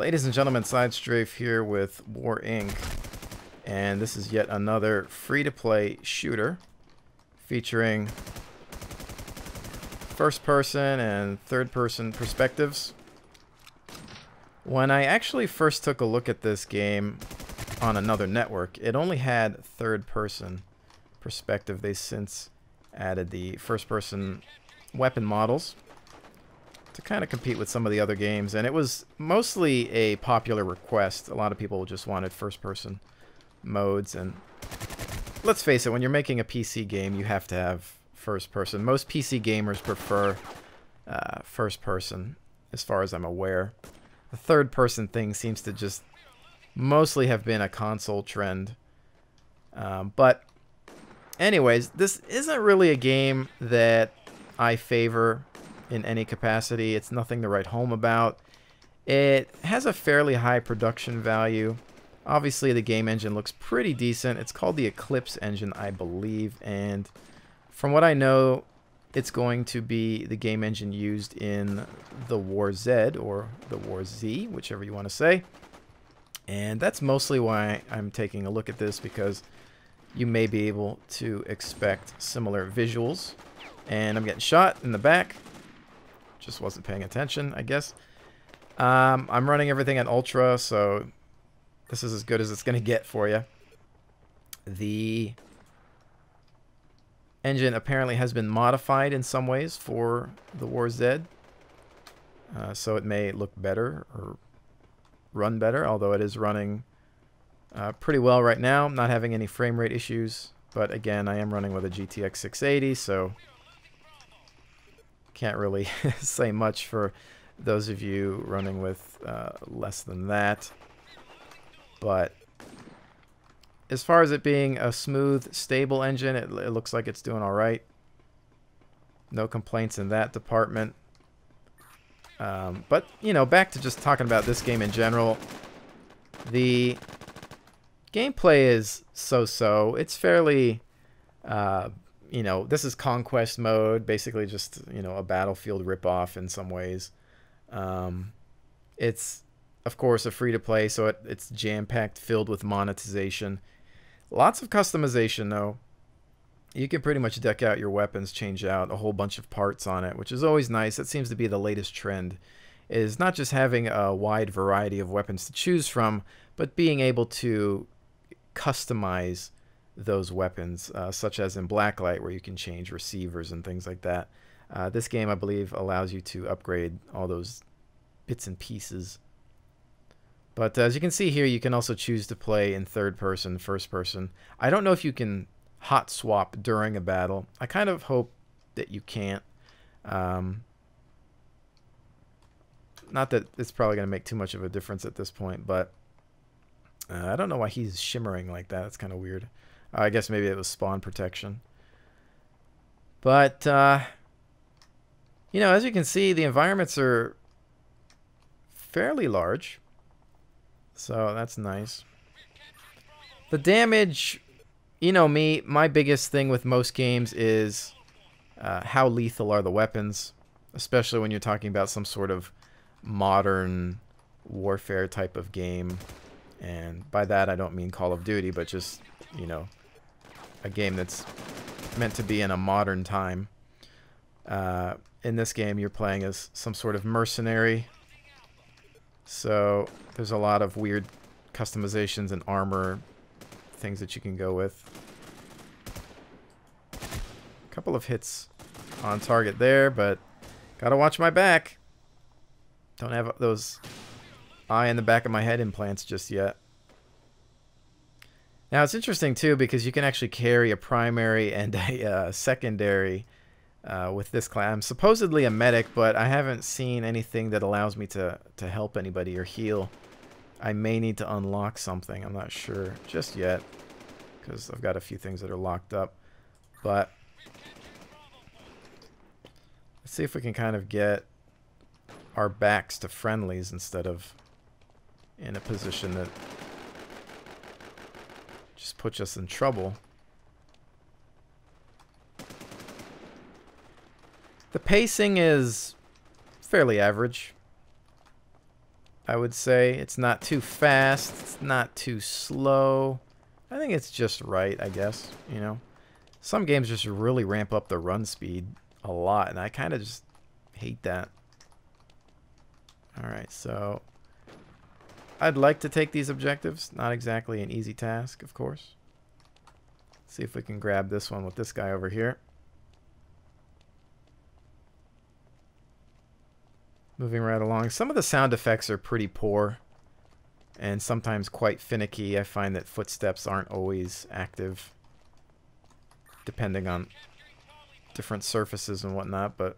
Ladies and gentlemen, SideStrafe here with War Inc. And this is yet another free-to-play shooter featuring first-person and third-person perspectives. When I actually first took a look at this game on another network, it only had third-person perspective. They since added the first-person weapon models to kind of compete with some of the other games, and it was mostly a popular request. A lot of people just wanted first-person modes, and let's face it, when you're making a PC game, you have to have first-person. Most PC gamers prefer first-person, as far as I'm aware. The third-person thing seems to just mostly have been a console trend. But anyways, this isn't really a game that I favor in any capacity. It's nothing to write home about. It has a fairly high production value. Obviously, the game engine looks pretty decent. It's called the Eclipse engine, I believe, and from what I know, it's going to be the game engine used in the WarZ or the WarZ, whichever you want to say. And that's mostly why I'm taking a look at this, because you may be able to expect similar visuals. And I'm getting shot in the back. Just wasn't paying attention, I guess. I'm running everything at Ultra, so this is as good as it's going to get for you. The engine apparently has been modified in some ways for the WarZ, so it may look better or run better, although it is running pretty well right now. I'm not having any frame rate issues, but again, I am running with a GTX 680, so can't really say much for those of you running with less than that. But as far as it being a smooth, stable engine, it looks like it's doing all right. No complaints in that department. But, you know, back to just talking about this game in general. The gameplay is so-so. It's fairly... you know, this is Conquest mode, basically just, you know, a Battlefield ripoff in some ways. It's, of course, a free-to-play, so it's jam-packed, filled with monetization. Lots of customization, though. You can pretty much deck out your weapons, change out a whole bunch of parts on it, which is always nice. That seems to be the latest trend, is not just having a wide variety of weapons to choose from, but being able to customize those weapons, such as in Blacklight, where you can change receivers and things like that. This game, I believe, allows you to upgrade all those bits and pieces. But as you can see here, you can also choose to play in third person, first person. I don't know if you can hot swap during a battle. I kind of hope that you can't. Not that it's probably going to make too much of a difference at this point, but I don't know why he's shimmering like that. It's kind of weird. I guess maybe it was spawn protection. But, you know, as you can see, the environments are fairly large. So that's nice. The damage, you know me, my biggest thing with most games is how lethal are the weapons, especially when you're talking about some sort of modern warfare type of game. And by that, I don't mean Call of Duty, but just, you know, a game that's meant to be in a modern time. In this game, you're playing as some sort of mercenary. So there's a lot of weird customizations and armor, things that you can go with. A couple of hits on target there, but gotta watch my back. Don't have those eye in the back of my head implants just yet. Now, it's interesting, too, because you can actually carry a primary and a secondary with this class. I'm supposedly a medic, but I haven't seen anything that allows me to help anybody or heal. I may need to unlock something. I'm not sure just yet, because I've got a few things that are locked up. But let's see if we can kind of get our backs to friendlies instead of in a position that just puts us in trouble. The pacing is fairly average. I would say. It's not too fast. It's not too slow. I think it's just right, I guess, you know. Some games just really ramp up the run speed a lot, and I kind of just hate that. Alright, so I'd like to take these objectives. Not exactly an easy task, of course. Let's see if we can grab this one with this guy over here. Moving right along. Some of the sound effects are pretty poor and sometimes quite finicky. I find that footsteps aren't always active depending on different surfaces and whatnot, but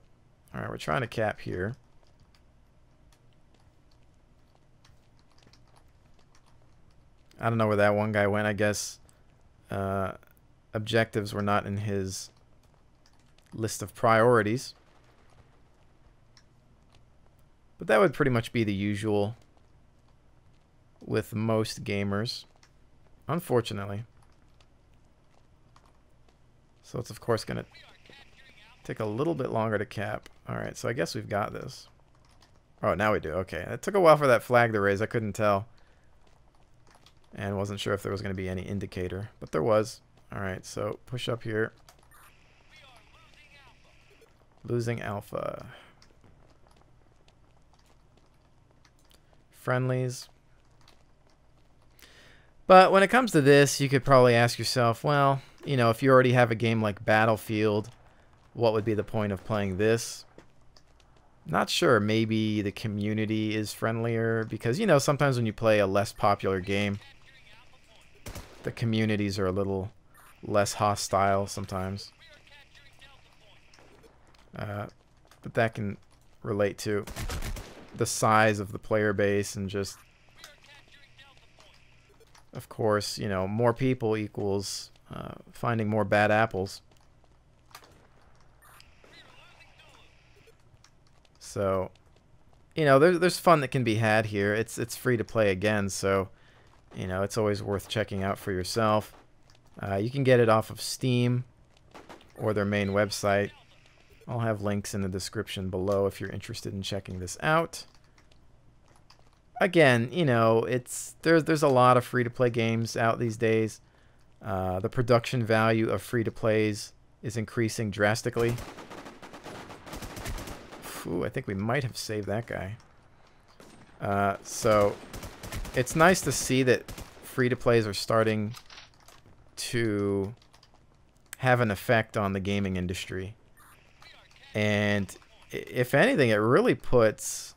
alright, we're trying to cap here. I don't know where that one guy went. I guess objectives were not in his list of priorities. But that would pretty much be the usual with most gamers, unfortunately. So it's of course going to take a little bit longer to cap. Alright, so I guess we've got this. Oh, now we do. Okay. It took a while for that flag to raise. I couldn't tell. And wasn't sure if there was going to be any indicator. But there was. Alright, so push up here. Losing Alpha. Friendlies. But when it comes to this, you could probably ask yourself, well, you know, if you already have a game like Battlefield, what would be the point of playing this? Not sure. Maybe the community is friendlier because, you know, sometimes when you play a less popular game, the communities are a little less hostile sometimes. But that can relate to the size of the player base and just, of course, you know, more people equals finding more bad apples. So, you know, there's fun that can be had here. It's free to play again, so, you know, it's always worth checking out for yourself. You can get it off of Steam or their main website. I'll have links in the description below if you're interested in checking this out. Again, you know, there's a lot of free-to-play games out these days. The production value of free-to-plays is increasing drastically. Ooh, I think we might have saved that guy. So it's nice to see that free-to-plays are starting to have an effect on the gaming industry. And if anything, it really puts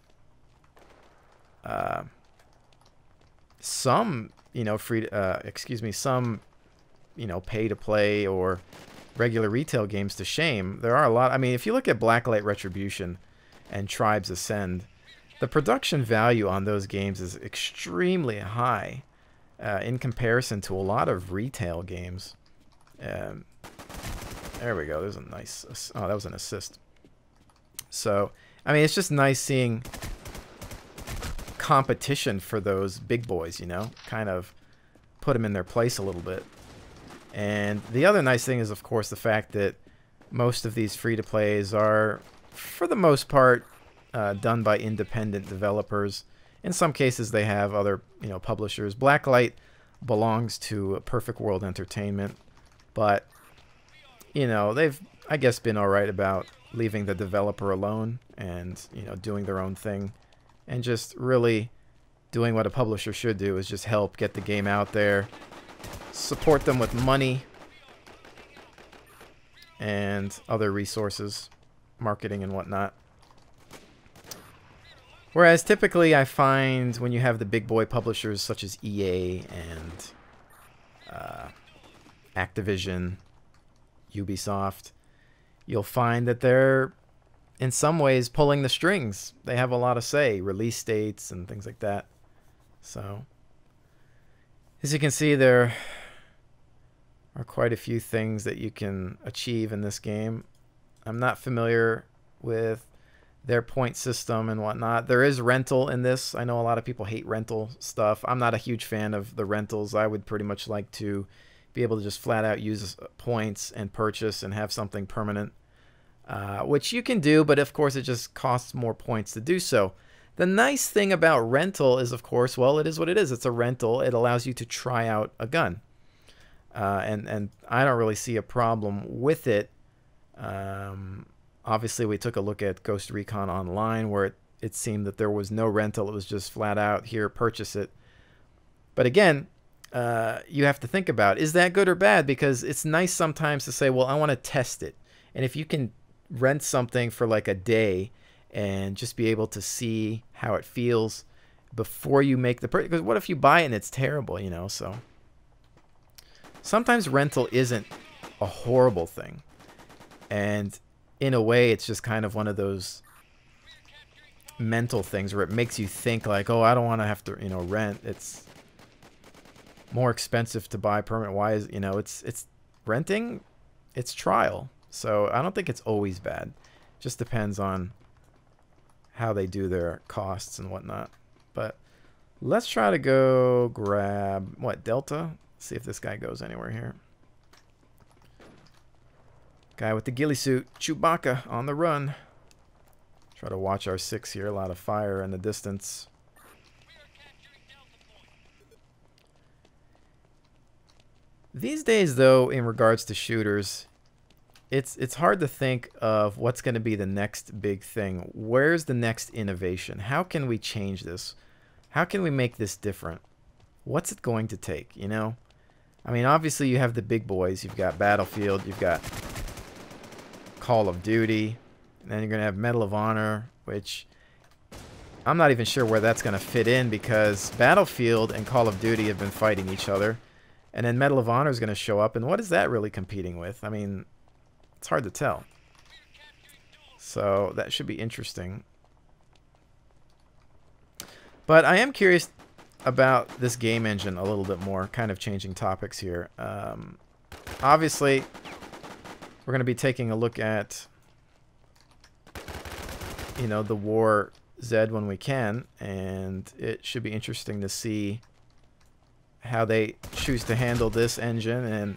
some, you know, some, you know, pay-to-play or regular retail games to shame. There are a lot. I mean, if you look at Blacklight Retribution and Tribes Ascend, the production value on those games is extremely high in comparison to a lot of retail games. There we go. There's a nice... Oh, that was an assist. So, I mean, it's just nice seeing competition for those big boys, you know? Kind of put them in their place a little bit. And the other nice thing is, of course, the fact that most of these free-to-plays are, for the most part, done by independent developers. In some cases, they have other, you know, publishers. Blacklight belongs to Perfect World Entertainment, but, you know, they've, I guess, been all right about leaving the developer alone and, you know, doing their own thing and just really doing what a publisher should do, is just help get the game out there, support them with money and other resources, marketing and whatnot. Whereas typically I find when you have the big boy publishers such as EA and Activision, Ubisoft, you'll find that they're in some ways pulling the strings. They have a lot of say, release dates and things like that. So, as you can see, there are quite a few things that you can achieve in this game. I'm not familiar with their point system and whatnot. There is rental in this. I know a lot of people hate rental stuff. I'm not a huge fan of the rentals. I would pretty much like to be able to just flat out use points and purchase and have something permanent, which you can do, but of course it just costs more points to do so. The nice thing about rental is, of course, well, it is what it is. It's a rental. It allows you to try out a gun. And I don't really see a problem with it. Obviously, we took a look at Ghost Recon Online, where it seemed that there was no rental. It was just flat out, here, purchase it. But again, you have to think about, is that good or bad? Because it's nice sometimes to say, well, I want to test it. And if you can rent something for like a day and just be able to see how it feels before you make the purchase. Because what if you buy it and it's terrible, you know? So sometimes rental isn't a horrible thing. And in a way, it's just kind of one of those mental things where it makes you think like, oh, I don't want to have to, you know, rent. It's more expensive to buy permanent. Why is, you know, it's renting, it's trial. So I don't think it's always bad. It just depends on how they do their costs and whatnot. But let's try to go grab, what, Delta? See if this guy goes anywhere here. Guy with the ghillie suit, Chewbacca on the run. Try to watch our 6 here. A lot of fire in the distance. These days, though, in regards to shooters, it's hard to think of what's going to be the next big thing. Where's the next innovation? How can we change this? How can we make this different? What's it going to take, you know? I mean, obviously you have the big boys. You've got Battlefield. You've got Call of Duty. And then you're going to have Medal of Honor, which I'm not even sure where that's going to fit in, because Battlefield and Call of Duty have been fighting each other. And then Medal of Honor is going to show up. And what is that really competing with? I mean, it's hard to tell. So that should be interesting. But I am curious about this game engine a little bit more, kind of changing topics here. Obviously, we're going to be taking a look at, you know, the WarZ when we can, and it should be interesting to see how they choose to handle this engine and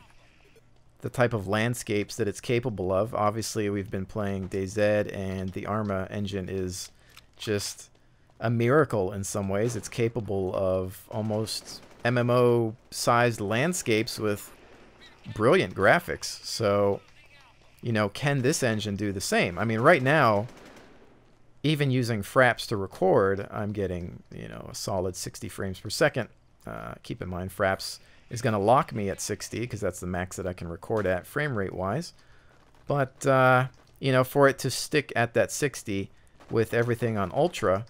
the type of landscapes that it's capable of. Obviously, we've been playing DayZ, and the Arma engine is just a miracle in some ways. It's capable of almost MMO-sized landscapes with brilliant graphics. So, you know, can this engine do the same? I mean, right now, even using Fraps to record, I'm getting, you know, a solid 60 frames per second. Keep in mind, Fraps is going to lock me at 60 because that's the max that I can record at frame rate wise. But, you know, for it to stick at that 60 with everything on Ultra,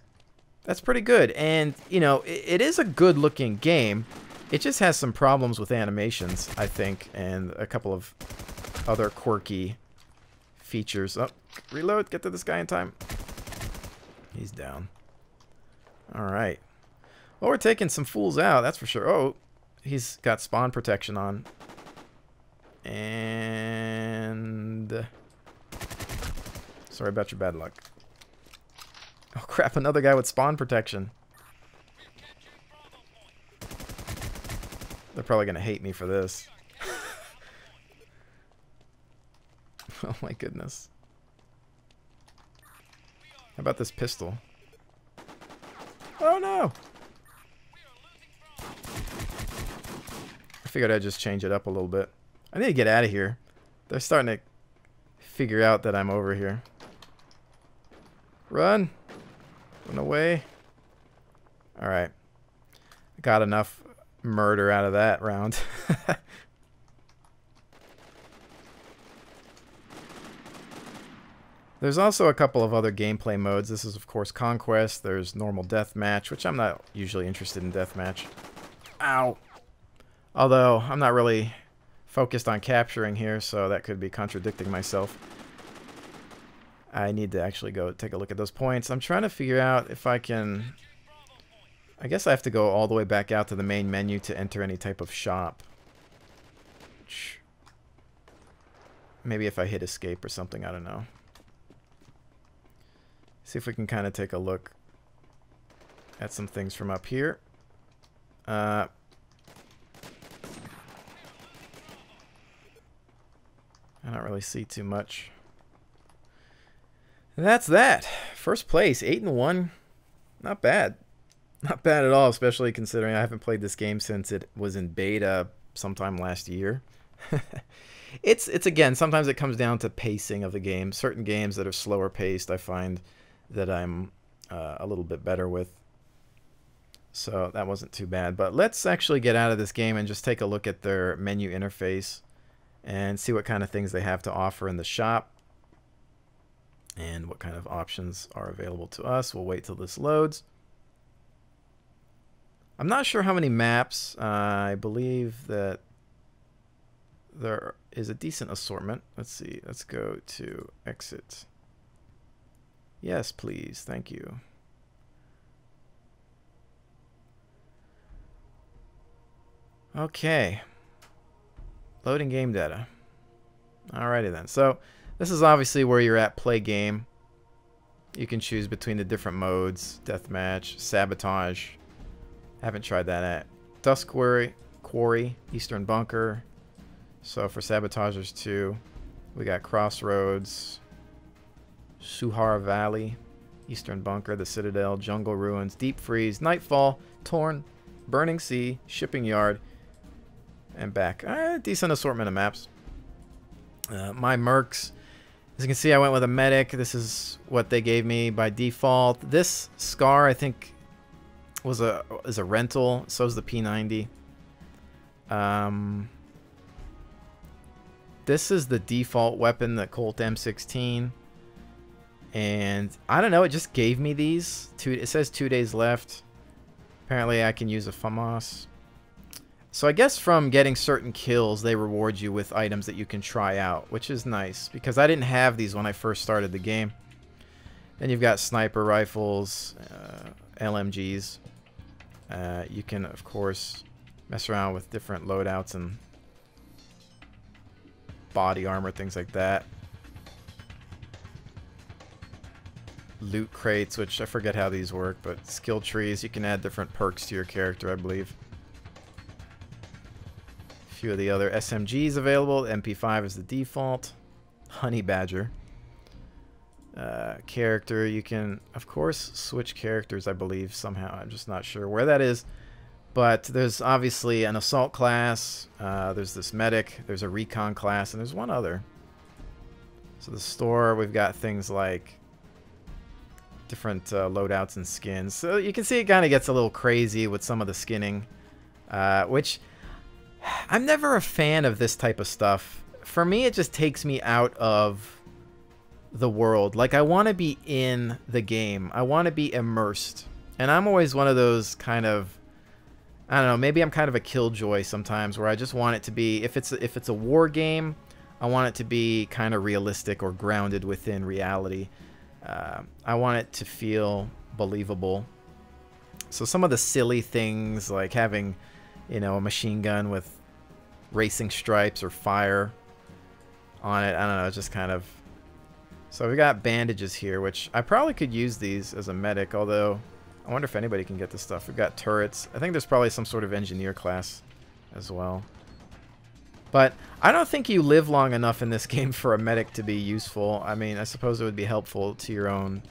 that's pretty good. And, you know, it is a good looking game. It just has some problems with animations, I think, and a couple of other quirky features. Oh, reload, get to this guy in time. He's down. All right. Well, we're taking some fools out, that's for sure. Oh, he's got spawn protection on. And sorry about your bad luck. Oh, crap, another guy with spawn protection. They're probably going to hate me for this. Oh, my goodness. How about this pistol? Oh, no! I figured I'd just change it up a little bit. I need to get out of here. They're starting to figure out that I'm over here. Run! Run away. Alright. Got enough murder out of that round. There's also a couple of other gameplay modes. This is, of course, Conquest. There's normal deathmatch, which I'm not usually interested in deathmatch. Ow! Although, I'm not really focused on capturing here, so that could be contradicting myself. I need to actually go take a look at those points. I'm trying to figure out if I can... I guess I have to go all the way back out to the main menu to enter any type of shop. Maybe if I hit escape or something, I don't know. See if we can kind of take a look at some things from up here. I don't really see too much. And that's that. First place, 8-1. Not bad. Not bad at all, especially considering I haven't played this game since it was in beta sometime last year. It's again, sometimes it comes down to pacing of the game. Certain games that are slower paced, I find that I'm a little bit better with. So that wasn't too bad. But let's actually get out of this game and just take a look at their menu interface and see what kind of things they have to offer in the shop and what kind of options are available to us. We'll wait till this loads. I'm not sure how many maps. I believe that there is a decent assortment. Let's see. Let's go to exit. Yes, please. Thank you. Okay. Loading game data. Alrighty then. So this is obviously where you're at play game. You can choose between the different modes. Deathmatch, sabotage. Haven't tried that at Dusk Quarry, Eastern Bunker. So for sabotagers too, we got Crossroads, Suhar Valley, Eastern Bunker, the Citadel, Jungle Ruins, Deep Freeze, Nightfall, Torn, Burning Sea, Shipping Yard, and back. Decent assortment of maps. My mercs, as you can see, I went with a medic. This is what they gave me by default. This Scar, I think, is a rental. So is the P90. This is the default weapon, the Colt M16. And I don't know, it just gave me these. It says 2 days left. Apparently I can use a FAMAS. So I guess from getting certain kills, they reward you with items that you can try out, which is nice. Because I didn't have these when I first started the game. Then you've got sniper rifles, LMGs. You can, of course, mess around with different loadouts and body armor, things like that. Loot crates, which I forget how these work, but skill trees, you can add different perks to your character, I believe. A few of the other SMGs available. MP5 is the default. Honey Badger. Character, you can, of course, switch characters, I believe, somehow. I'm just not sure where that is. But there's obviously an assault class, there's this medic, there's a recon class, and there's one other. So the store, we've got things like different loadouts and skins. So you can see it kind of gets a little crazy with some of the skinning, which I'm never a fan of this type of stuff. For me, it just takes me out of the world. Like, I want to be in the game. I want to be immersed. And I'm always one of those kind of, I don't know, maybe I'm kind of a killjoy sometimes, where I just want it to be, if it's a war game, I want it to be kind of realistic or grounded within reality. I want it to feel believable. So some of the silly things, like having, you know, a machine gun with racing stripes or fire on it, I don't know, it's just kind of... So we got bandages here, which I probably could use these as a medic, although I wonder if anybody can get this stuff. We've got turrets. I think there's probably some sort of engineer class as well. But I don't think you live long enough in this game for a medic to be useful. I mean, I suppose it would be helpful to your own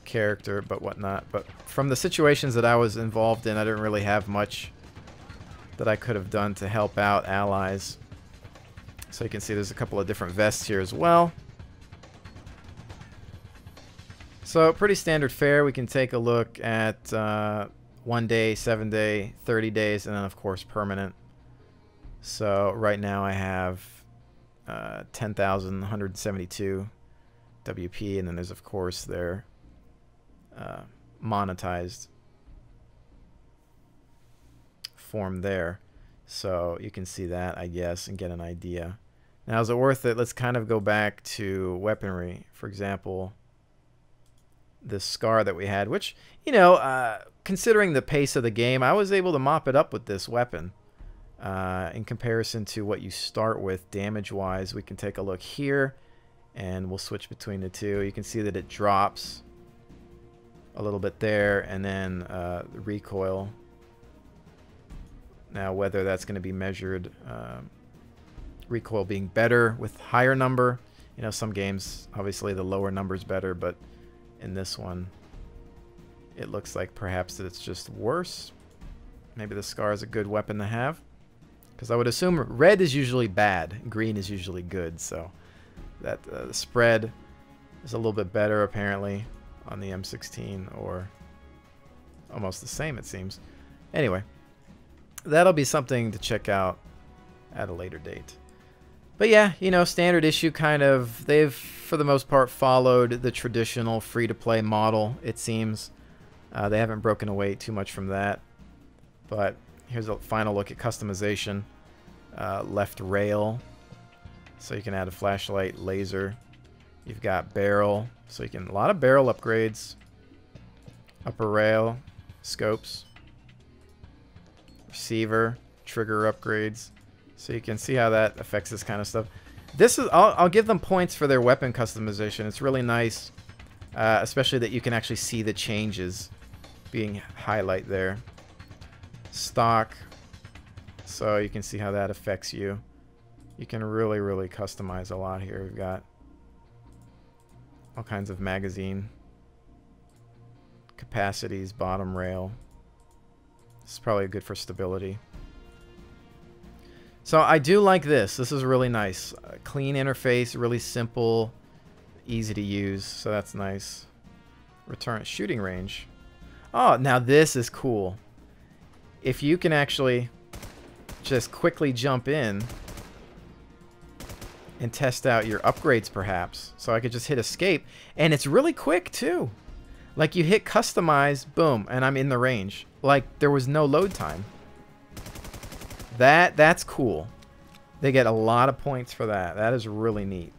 character, but whatnot. But from the situations that I was involved in, I didn't really have much that I could have done to help out allies. So you can see there's a couple of different vests here as well. So pretty standard fare. We can take a look at 1 day, 7 day, 30 days, and then of course permanent. So right now I have 10,172 WP, and then there's of course their monetized form there. So you can see that, I guess, and get an idea. Now, is it worth it? Let's kind of go back to weaponry. For example, this Scar that we had, which, you know, considering the pace of the game, I was able to mop it up with this weapon. In comparison to what you start with damage-wise, we can take a look here, and we'll switch between the two. You can see that it drops a little bit there, and then the recoil. Now, whether that's going to be measured, recoil being better with higher number. You know, some games, obviously, the lower number is better, but in this one, it looks like perhaps that it's just worse. Maybe the Scar is a good weapon to have. Because I would assume red is usually bad, green is usually good. So that the spread is a little bit better apparently on the M16, or almost the same it seems. Anyway, that'll be something to check out at a later date. But yeah, you know, standard issue kind of, they've for the most part followed the traditional free-to-play model, it seems. They haven't broken away too much from that. But here's a final look at customization. Left rail, so you can add a flashlight, laser. You've got barrel, so you can, a lot of barrel upgrades. Upper rail, scopes. Receiver, trigger upgrades. So you can see how that affects this kind of stuff. This is, I'll give them points for their weapon customization. It's really nice, especially that you can actually see the changes being highlighted there. Stock, so you can see how that affects you. You can really, really customize a lot here. We've got all kinds of magazine capacities, bottom rail. This is probably good for stability. So I do like this. This is really nice. Clean interface, really simple, easy to use. So that's nice. Return shooting range. Oh, now this is cool. If you can actually just quickly jump in and test out your upgrades perhaps. So I could just hit escape. And it's really quick too. Like you hit customize, boom, and I'm in the range. Like there was no load time. That's cool. They get a lot of points for that. That is really neat.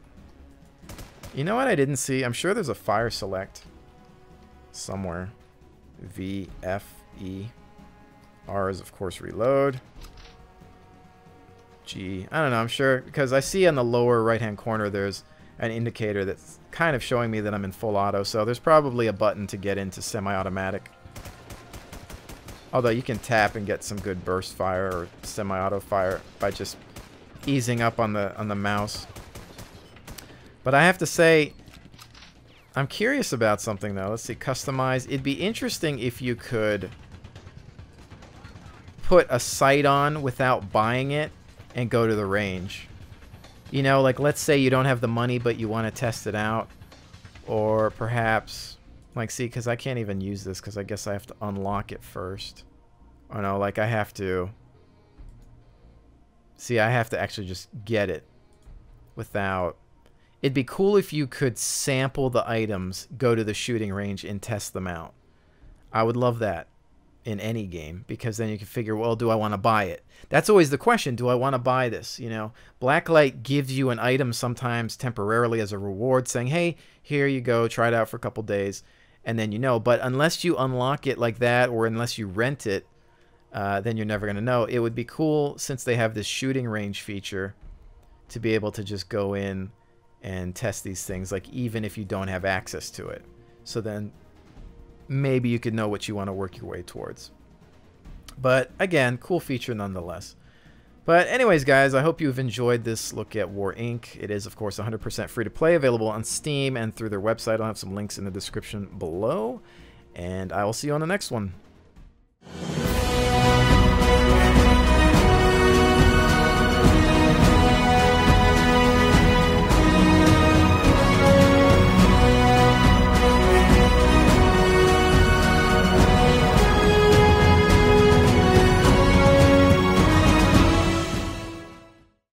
You know what I didn't see? I'm sure there's a fire select somewhere. V, F, E. R is, of course, reload. G. I don't know. I'm sure. Because I see on the lower right-hand corner there's an indicator that's kind of showing me that I'm in full auto. So there's probably a button to get into semi-automatic. Although you can tap and get some good burst fire or semi-auto fire by just easing up on the mouse. But I have to say, I'm curious about something though. Let's see, customize. It'd be interesting if you could put a sight on without buying it and go to the range. You know, like let's say you don't have the money but you want to test it out. Or perhaps, like, see, because I can't even use this because I guess I have to unlock it first. Oh no, like I have to... See, I have to actually just get it without... It'd be cool if you could sample the items, go to the shooting range, and test them out. I would love that in any game, because then you can figure, well, do I want to buy it? That's always the question, do I want to buy this? You know, Blacklight gives you an item sometimes temporarily as a reward, saying, hey, here you go, try it out for a couple days, and then you know. But unless you unlock it like that, or unless you rent it, then you're never going to know. It would be cool, since they have this shooting range feature, to be able to just go in and test these things, like even if you don't have access to it. So then maybe you could know what you want to work your way towards. But again, cool feature nonetheless. But anyways, guys, I hope you've enjoyed this look at War Inc. It is, of course, 100% free to play, available on Steam and through their website. I'll have some links in the description below. And I will see you on the next one.